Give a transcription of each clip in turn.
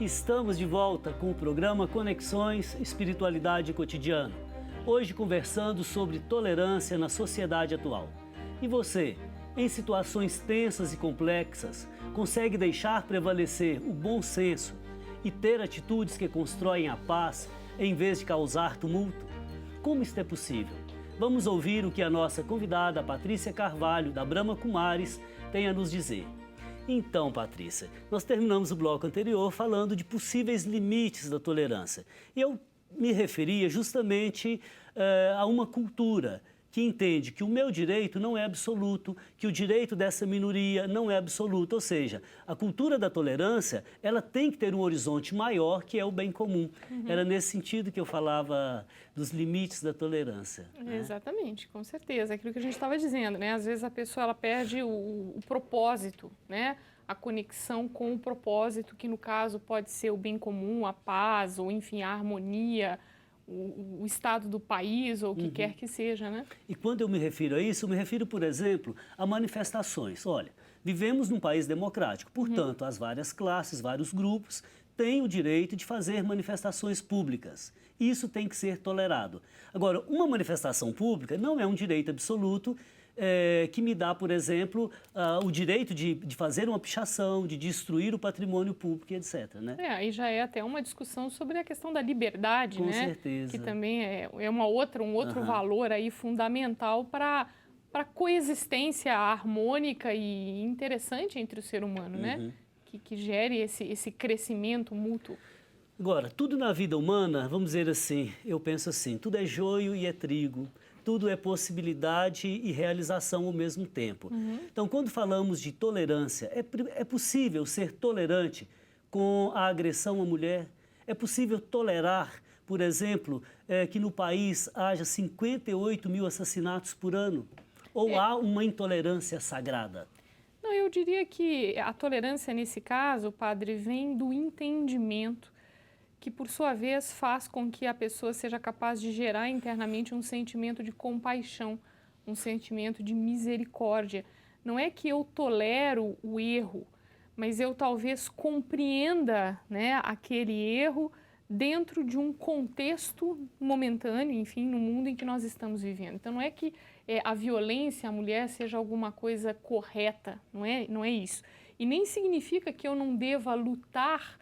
Estamos de volta com o programa Conexões Espiritualidade e Cotidiano. Hoje conversando sobre tolerância na sociedade atual. E você, em situações tensas e complexas, consegue deixar prevalecer o bom senso e ter atitudes que constroem a paz em vez de causar tumulto? Como isto é possível? Vamos ouvir o que a nossa convidada, Patrícia Carvalho, da Brahma Kumaris, tem a nos dizer. Então, Patrícia, nós terminamos o bloco anterior falando de possíveis limites da tolerância. E eu me referia justamente a uma cultura que entende que o meu direito não é absoluto, que o direito dessa minoria não é absoluto. Ou seja, a cultura da tolerância, ela tem que ter um horizonte maior, que é o bem comum. Era nesse sentido que eu falava dos limites da tolerância. Né? Exatamente, com certeza. Aquilo que a gente estava dizendo, né? Às vezes a pessoa ela perde o propósito, né? A conexão com o propósito, que no caso pode ser o bem comum, a paz, ou enfim, a harmonia, o estado do país, ou o que quer que seja, né? E quando eu me refiro a isso, eu me refiro, por exemplo, a manifestações. Olha, vivemos num país democrático, portanto, as várias classes, vários grupos têm o direito de fazer manifestações públicas. Isso tem que ser tolerado. Agora, uma manifestação pública não é um direito absoluto que me dá, por exemplo, o direito de fazer uma pichação, de destruir o patrimônio público, etc. Né? Aí já é até uma discussão sobre a questão da liberdade, Com né? certeza. Que também é um outro valor aí fundamental para a coexistência harmônica e interessante entre o ser humano, né? Que gere esse crescimento mútuo. Agora, tudo na vida humana, vamos dizer assim, eu penso assim, tudo é joio e é trigo. Tudo é possibilidade e realização ao mesmo tempo. Então, quando falamos de tolerância, é possível ser tolerante com a agressão à mulher? É possível tolerar, por exemplo, que no país haja 58 mil assassinatos por ano? Ou há uma intolerância sagrada? Não, eu diria que a tolerância nesse caso, padre, vem do entendimento que, por sua vez, faz com que a pessoa seja capaz de gerar internamente um sentimento de compaixão, um sentimento de misericórdia. Não é que eu tolero o erro, mas eu talvez compreenda, né, aquele erro dentro de um contexto momentâneo, enfim, no mundo em que nós estamos vivendo. Então, não é que a violência à mulher seja alguma coisa correta, não é isso. E nem significa que eu não deva lutar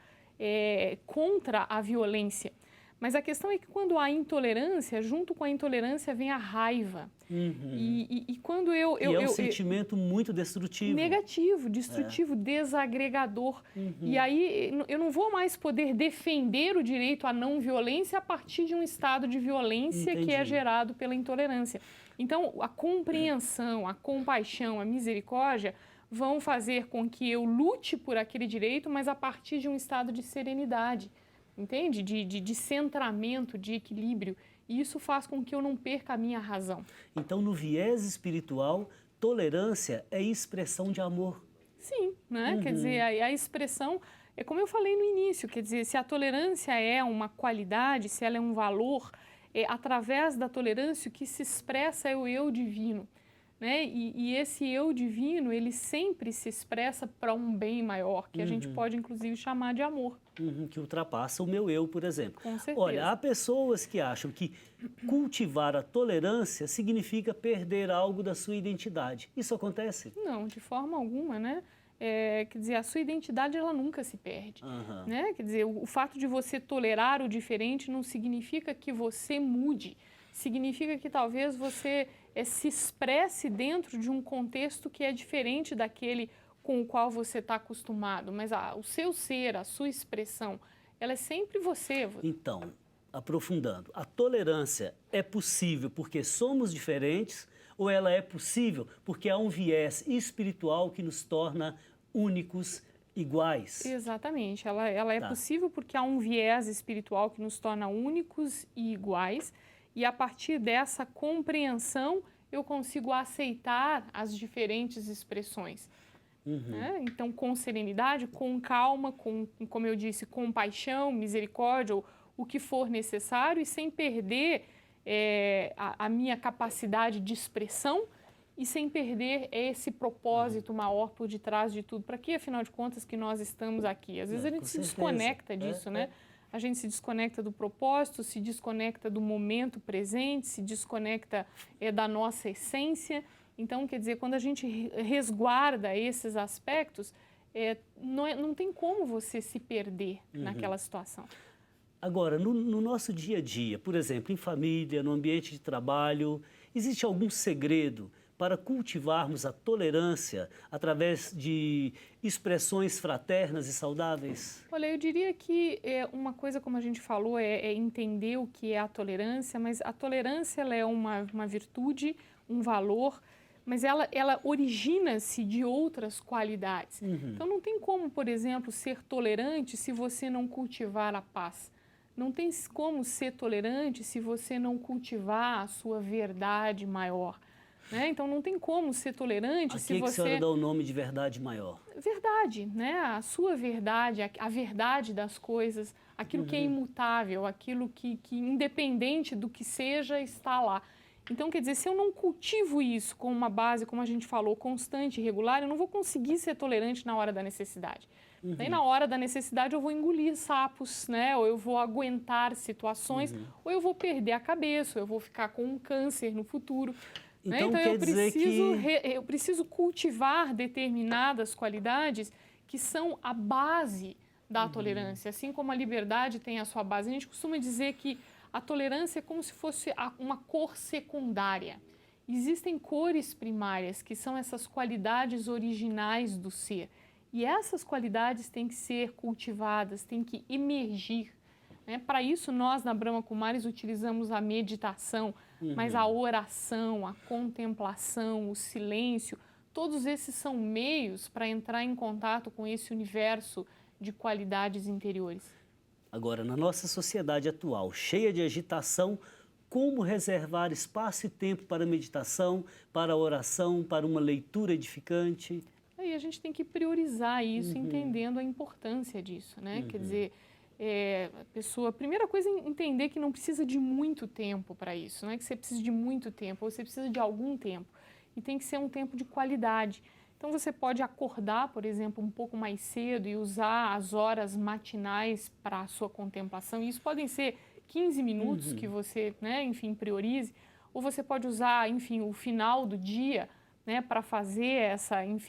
contra a violência. Mas a questão é que quando há intolerância, junto com a intolerância vem a raiva. E quando é um sentimento muito destrutivo. Negativo, destrutivo, desagregador. E aí eu não vou mais poder defender o direito à não violência a partir de um estado de violência que é gerado pela intolerância. Então, a compreensão, a compaixão, a misericórdia vão fazer com que eu lute por aquele direito, mas a partir de um estado de serenidade, entende? De centramento, de equilíbrio. E isso faz com que eu não perca a minha razão. Então, no viés espiritual, tolerância é expressão de amor. Sim, né? Quer dizer, a expressão, é como eu falei no início, quer dizer, se a tolerância é uma qualidade, se ela é um valor, através da tolerância o que se expressa é o eu divino. Né? E esse eu divino, ele sempre se expressa para um bem maior, que a gente pode inclusive chamar de amor. Que ultrapassa o meu eu, por exemplo. Com certeza. Olha, há pessoas que acham que cultivar a tolerância significa perder algo da sua identidade. Isso acontece? Não, de forma alguma, né? Quer dizer, a sua identidade ela nunca se perde. Né? Quer dizer, o fato de você tolerar o diferente não significa que você mude. Significa que talvez você se expresse dentro de um contexto que é diferente daquele com o qual você está acostumado. Mas o seu ser, a sua expressão, ela é sempre você. Então, aprofundando, a tolerância é possível porque somos diferentes ou ela é possível porque há um viés espiritual que nos torna únicos, iguais? Exatamente. Ela é possível porque há um viés espiritual que nos torna únicos e iguais. E a partir dessa compreensão, eu consigo aceitar as diferentes expressões. Né? Então, com serenidade, com calma, como eu disse, compaixão, misericórdia, ou o que for necessário, e sem perder a minha capacidade de expressão e sem perder esse propósito maior por detrás de tudo. Para que, afinal de contas, que nós estamos aqui? Às vezes a gente se desconecta disso, né? A gente se desconecta do propósito, se desconecta do momento presente, se desconecta da nossa essência. Então, quer dizer, quando a gente resguarda esses aspectos, não tem como você se perder naquela situação. Agora, no nosso dia a dia, por exemplo, em família, no ambiente de trabalho, existe algum segredo para cultivarmos a tolerância através de expressões fraternas e saudáveis? Olha, eu diria que uma coisa, como a gente falou, é entender o que é a tolerância, mas a tolerância ela é uma virtude, um valor, mas ela origina-se de outras qualidades. Então, não tem como, por exemplo, ser tolerante se você não cultivar a paz. Não tem como ser tolerante se você não cultivar a sua verdade maior. Né? Então, não tem como ser tolerante se você... A senhora dá o nome de verdade maior? Verdade, né? A sua verdade, a verdade das coisas, aquilo que é imutável, aquilo que independente do que seja, está lá. Então, quer dizer, se eu não cultivo isso com uma base, como a gente falou, constante e regular, eu não vou conseguir ser tolerante na hora da necessidade. Daí, na hora da necessidade, eu vou engolir sapos, né? Ou eu vou aguentar situações, ou eu vou perder a cabeça, ou eu vou ficar com um câncer no futuro. Então, né? quer dizer eu preciso cultivar determinadas qualidades que são a base da tolerância, assim como a liberdade tem a sua base. A gente costuma dizer que a tolerância é como se fosse uma cor secundária. Existem cores primárias, que são essas qualidades originais do ser. E essas qualidades têm que ser cultivadas, têm que emergir. Né? Para isso, nós, na Brahma Kumaris, utilizamos a meditação, mas a oração, a contemplação, o silêncio, todos esses são meios para entrar em contato com esse universo de qualidades interiores. Agora, na nossa sociedade atual, cheia de agitação, como reservar espaço e tempo para meditação, para oração, para uma leitura edificante? Aí a gente tem que priorizar isso, entendendo a importância disso, né? Quer dizer, a pessoa, a primeira coisa é entender que não precisa de muito tempo para isso, não é que você precisa de muito tempo, você precisa de algum tempo. E tem que ser um tempo de qualidade. Então, você pode acordar, por exemplo, um pouco mais cedo e usar as horas matinais para a sua contemplação. E isso podem ser 15 minutos que você, né, enfim, priorize. Ou você pode usar, enfim, o final do dia, né, para fazer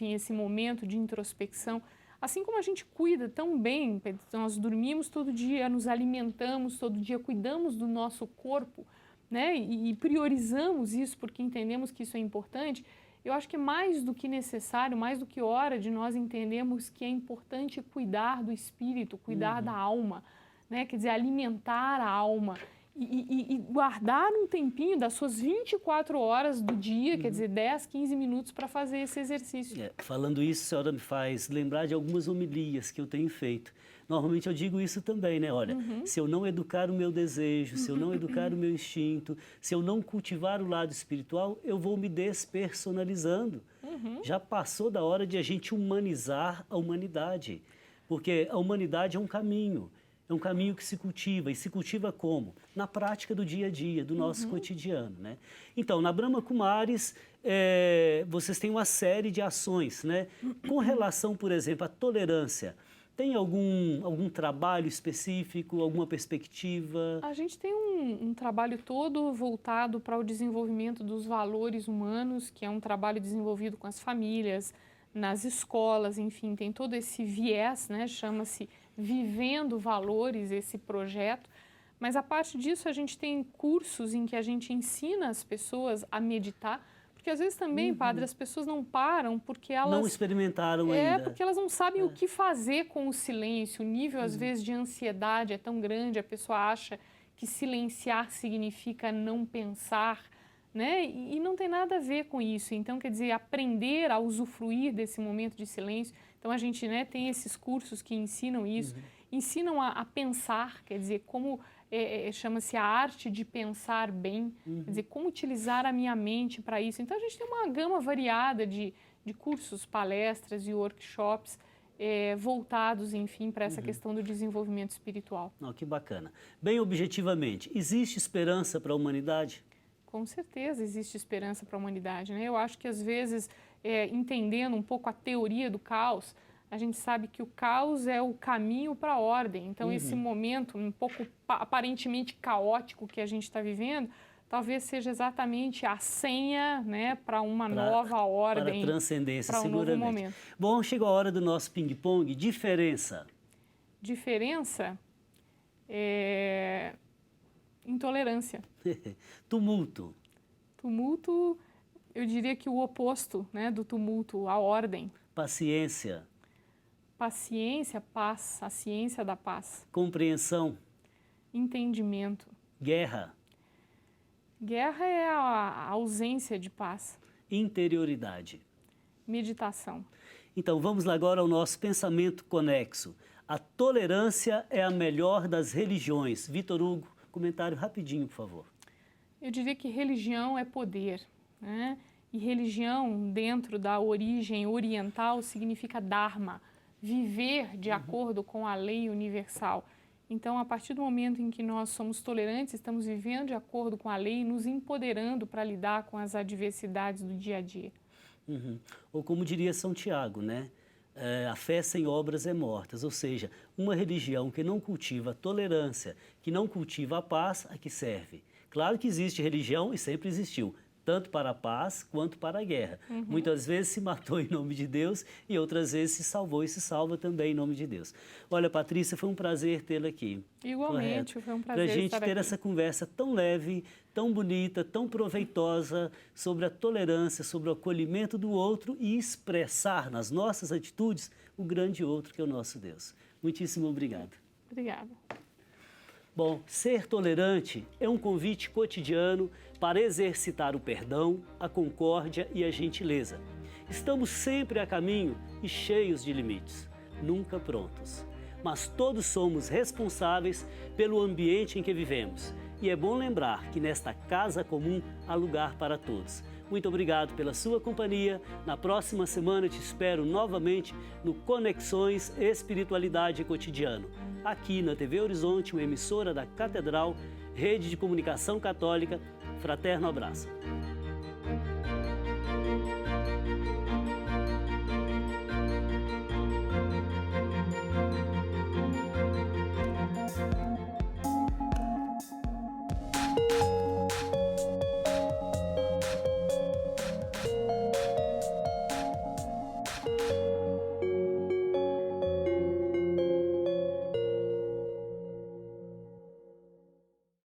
esse momento de introspecção. Assim como a gente cuida tão bem, nós dormimos todo dia, nos alimentamos todo dia, cuidamos do nosso corpo, né, e priorizamos isso porque entendemos que isso é importante. Eu acho que mais do que necessário, mais do que hora de nós entendermos que é importante cuidar do espírito, cuidar da alma, né? Quer dizer, alimentar a alma e guardar um tempinho das suas 24 horas do dia, quer dizer, 10, 15 minutos para fazer esse exercício. Falando isso, a senhora me faz lembrar de algumas homilias que eu tenho feito. Normalmente eu digo isso também, né? Olha, se eu não educar o meu desejo, se eu não educar o meu instinto, se eu não cultivar o lado espiritual, eu vou me despersonalizando. Já passou da hora de a gente humanizar a humanidade, porque a humanidade é um caminho que se cultiva. E se cultiva como? Na prática do dia a dia, do nosso cotidiano, né? Então, na Brahma Kumaris, vocês têm uma série de ações, né? Com relação, por exemplo, à tolerância, tem algum trabalho específico, alguma perspectiva? A gente tem um trabalho todo voltado para o desenvolvimento dos valores humanos, que é um trabalho desenvolvido com as famílias, nas escolas, enfim, tem todo esse viés, né? Chama-se Vivendo Valores, esse projeto. Mas a parte disso, a gente tem cursos em que a gente ensina as pessoas a meditar, porque às vezes também, padre, as pessoas não param porque elas... Não experimentaram ainda. Porque elas não sabem o que fazer com o silêncio. O nível, às vezes, de ansiedade é tão grande, a pessoa acha que silenciar significa não pensar, né? E não tem nada a ver com isso. Então, quer dizer, aprender a usufruir desse momento de silêncio. Então, a gente, né, tem esses cursos que ensinam isso, ensinam a pensar, quer dizer, como... chama-se a arte de pensar bem, quer dizer, como utilizar a minha mente para isso. Então, a gente tem uma gama variada de cursos, palestras e workshops voltados, enfim, para essa questão do desenvolvimento espiritual. Que bacana. Bem objetivamente, existe esperança para a humanidade? Com certeza existe esperança para a humanidade, né? Eu acho que às vezes, entendendo um pouco a teoria do caos, a gente sabe que o caos é o caminho para a ordem. Então, esse momento um pouco aparentemente caótico que a gente está vivendo, talvez seja exatamente a senha, né, para uma nova ordem, para a transcendência, para um novo seguramente. momento. Bom, chegou a hora do nosso ping-pong. Diferença. Diferença é intolerância. Tumulto. Tumulto, eu diria que o oposto, né, do tumulto, a ordem. Paciência. Paciência, paz, a ciência da paz. Compreensão. Entendimento. Guerra. Guerra é a ausência de paz. Interioridade. Meditação. Então, vamos lá agora ao nosso pensamento conexo. A tolerância é a melhor das religiões. Vitor Hugo, comentário rapidinho, por favor. Eu diria que religião é poder, né? E religião, dentro da origem oriental, significa dharma, viver de acordo com a lei universal. Então, a partir do momento em que nós somos tolerantes, estamos vivendo de acordo com a lei e nos empoderando para lidar com as adversidades do dia a dia. Ou como diria São Tiago, né? A fé sem obras é morta, ou seja, uma religião que não cultiva a tolerância, que não cultiva a paz, a que serve? Claro que existe religião e sempre existiu, tanto para a paz quanto para a guerra. Muitas vezes se matou em nome de Deus e outras vezes se salvou e se salva também em nome de Deus. Olha, Patrícia, foi um prazer tê-la aqui. Igualmente, foi um prazer para a gente estar ter aqui. essa conversa tão leve, tão bonita, tão proveitosa sobre a tolerância, sobre o acolhimento do outro e expressar nas nossas atitudes o grande outro que é o nosso Deus. Muitíssimo obrigado. Obrigada. Bom, ser tolerante é um convite cotidiano para exercitar o perdão, a concórdia e a gentileza. Estamos sempre a caminho e cheios de limites, nunca prontos. Mas todos somos responsáveis pelo ambiente em que vivemos. E é bom lembrar que nesta casa comum há lugar para todos. Muito obrigado pela sua companhia. Na próxima semana te espero novamente no Conexões Espiritualidade Cotidiano, aqui na TV Horizonte, uma emissora da Catedral, Rede de Comunicação Católica. Fraterno abraço.